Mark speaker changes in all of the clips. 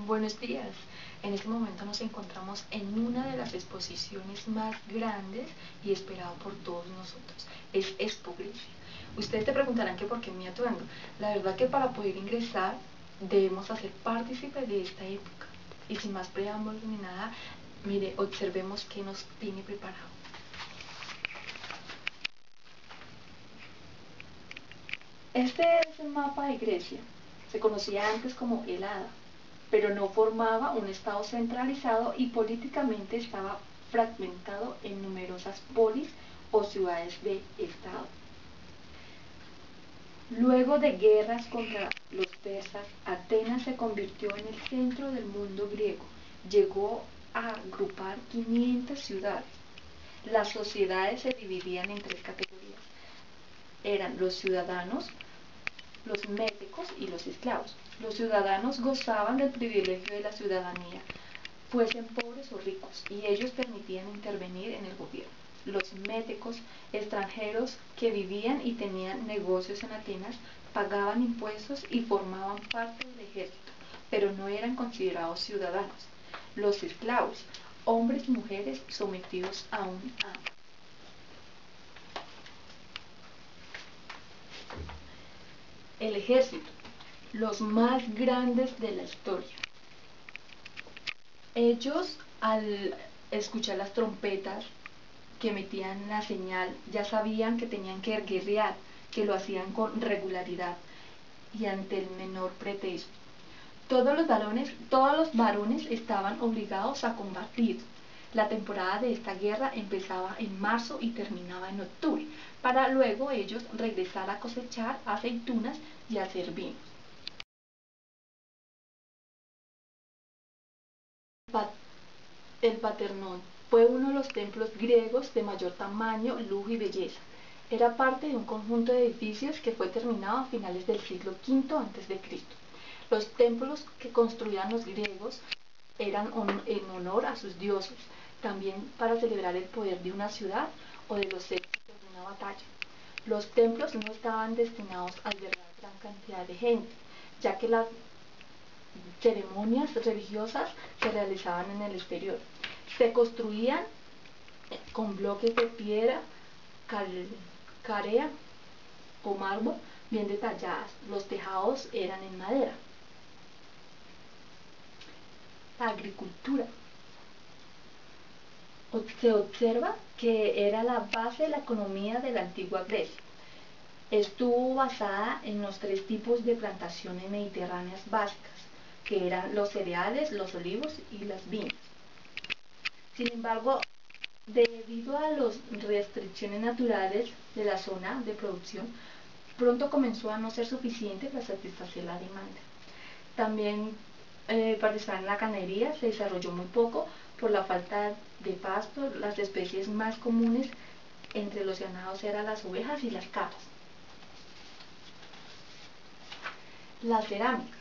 Speaker 1: Buenos días. En este momento nos encontramos en una de las exposiciones más grandes y esperado por todos nosotros. Es Expo Grecia. Ustedes te preguntarán que por qué mi atuendo. La verdad que para poder ingresar debemos hacer partícipe de esta época. Y sin más preámbulos ni nada, mire, observemos qué nos tiene preparado. Este es el mapa de Grecia. Se conocía antes como el Hada, pero no formaba un estado centralizado y políticamente estaba fragmentado en numerosas polis o ciudades de estado. Luego de guerras contra los persas, Atenas se convirtió en el centro del mundo griego. Llegó a agrupar 500 ciudades. Las sociedades se dividían en tres categorías. Eran los ciudadanos, los médicos y los esclavos. Los ciudadanos gozaban del privilegio de la ciudadanía, fuesen pobres o ricos, y ellos permitían intervenir en el gobierno. Los médicos, extranjeros que vivían y tenían negocios en Atenas, pagaban impuestos y formaban parte del ejército, pero no eran considerados ciudadanos. Los esclavos, hombres y mujeres sometidos a un amo. El ejército, los más grandes de la historia. Ellos, al escuchar las trompetas que emitían la señal, ya sabían que tenían que guerrear, que lo hacían con regularidad y ante el menor pretexto. Todos los varones estaban obligados a combatir. La temporada de esta guerra empezaba en marzo y terminaba en octubre, para luego ellos regresar a cosechar aceitunas y hacer vinos. El Partenón fue uno de los templos griegos de mayor tamaño, lujo y belleza. Era parte de un conjunto de edificios que fue terminado a finales del siglo V a.C. Los templos que construían los griegos eran en honor a sus dioses, también para celebrar el poder de una ciudad o de los éxitos de una batalla. Los templos no estaban destinados a albergar gran cantidad de gente, ya que las ceremonias religiosas se realizaban en el exterior. Se construían con bloques de piedra, carea o mármol bien detalladas. Los tejados eran en madera. La agricultura. Se observa que era la base de la economía de la antigua Grecia. Estuvo basada en los tres tipos de plantaciones mediterráneas básicas, que eran los cereales, los olivos y las viñas. Sin embargo, debido a las restricciones naturales de la zona de producción, pronto comenzó a no ser suficiente para satisfacer la demanda. También participar en la ganadería se desarrolló muy poco por la falta de pasto. Las especies más comunes entre los ganados eran las ovejas y las cabras. La cerámica.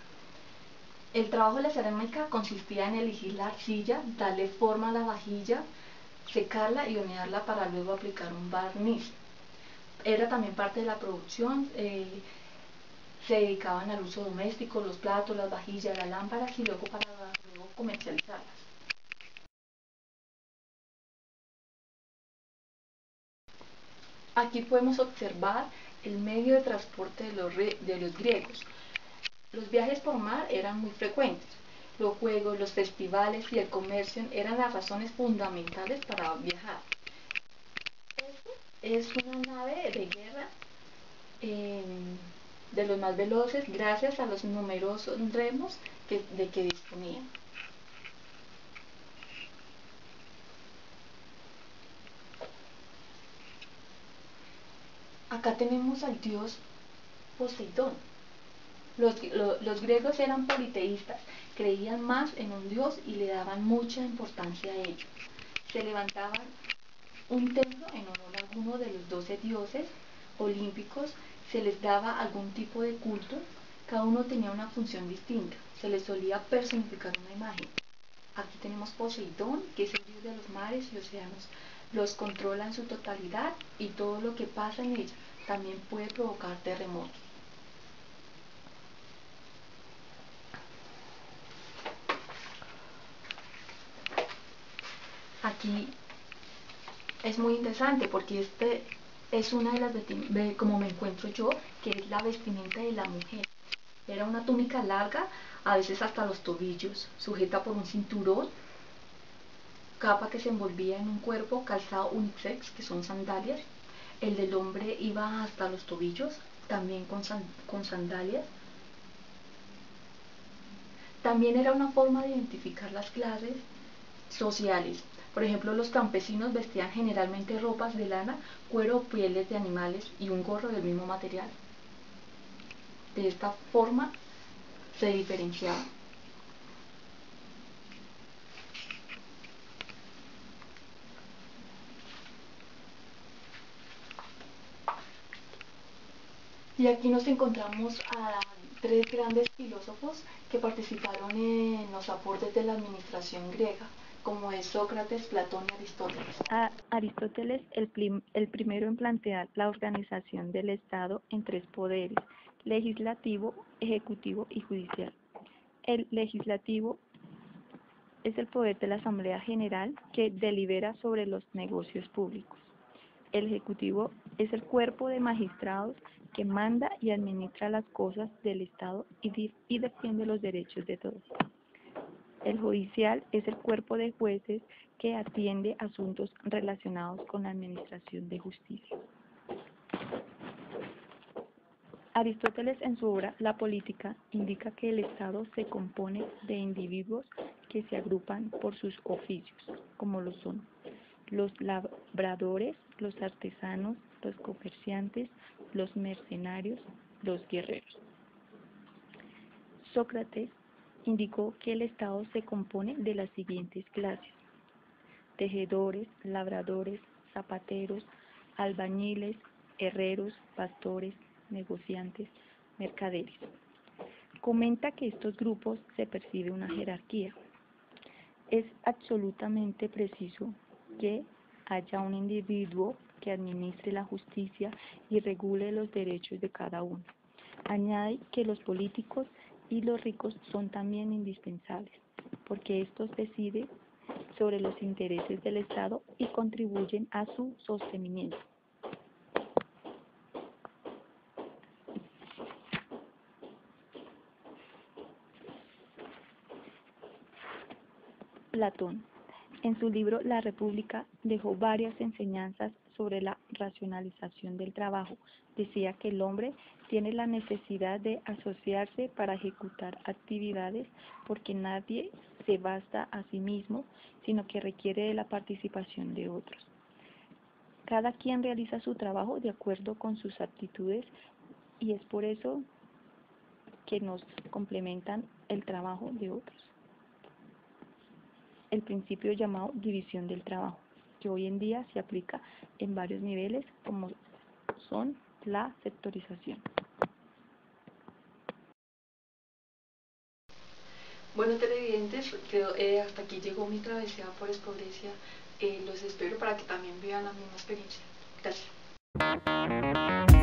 Speaker 1: El trabajo de la cerámica consistía en elegir la arcilla, darle forma a la vajilla, secarla y hornearla para luego aplicar un barniz. Era también parte de la producción. Se dedicaban al uso doméstico, los platos, las vajillas, las lámparas y luego para luego comercializarlas. Aquí podemos observar el medio de transporte de los griegos. Los viajes por mar eran muy frecuentes. Los juegos, los festivales y el comercio eran las razones fundamentales para viajar. Esta es una nave de guerra de los más veloces gracias a los numerosos remos de que disponían. Acá tenemos al dios Poseidón. Los griegos eran politeístas, creían más en un dios y le daban mucha importancia a ello. Se levantaban un templo en honor a alguno de los 12 dioses olímpicos, se les daba algún tipo de culto, cada uno tenía una función distinta, se les solía personificar una imagen. Aquí Aquí tenemos Poseidón, que es el dios de los mares y océanos. Los controla en su totalidad y todo lo que pasa en ella también puede provocar terremotos. Aquí es muy interesante porque este es una de las como me encuentro yo, que es la vestimenta de la mujer. Era una túnica larga, a veces hasta los tobillos, sujeta por un cinturón, capa que se envolvía en un cuerpo, calzado unisex, que son sandalias. El del hombre iba hasta los tobillos, también con sandalias. También era una forma de identificar las clases sociales. Por ejemplo, los campesinos vestían generalmente ropas de lana, cuero o pieles de animales y un gorro del mismo material. De esta forma se diferenciaba. Y aquí nos encontramos a tres grandes filósofos que participaron en los aportes de la administración griega, como es Sócrates, Platón y Aristóteles.
Speaker 2: Aristóteles, el primero en plantear la organización del Estado en tres poderes: legislativo, ejecutivo y judicial. El legislativo es el poder de la Asamblea General que delibera sobre los negocios públicos. El ejecutivo es el cuerpo de magistrados que manda y administra las cosas del Estado y defiende los derechos de todos. El judicial es el cuerpo de jueces que atiende asuntos relacionados con la administración de justicia. Aristóteles, en su obra La Política, indica que el Estado se compone de individuos que se agrupan por sus oficios, como lo son los labradores, los artesanos, los comerciantes, los mercenarios, los guerreros. Sócrates indicó que el Estado se compone de las siguientes clases: tejedores, labradores, zapateros, albañiles, herreros, pastores, negociantes, mercaderes. Comenta que estos grupos se percibe una jerarquía. Es absolutamente preciso que haya un individuo que administre la justicia y regule los derechos de cada uno. Añade que los políticos y los ricos son también indispensables, porque estos deciden sobre los intereses del Estado y contribuyen a su sostenimiento. Platón, en su libro La República, dejó varias enseñanzas sobre la racionalización del trabajo. Decía que el hombre tiene la necesidad de asociarse para ejecutar actividades porque nadie se basta a sí mismo, sino que requiere de la participación de otros. Cada quien realiza su trabajo de acuerdo con sus aptitudes y es por eso que nos complementan el trabajo de otros. El principio llamado división del trabajo, que hoy en día se aplica en varios niveles, como son la sectorización.
Speaker 1: Bueno, televidentes, hasta aquí llegó mi travesía por Escobrecia. Los espero para que también vivan la misma experiencia. Gracias.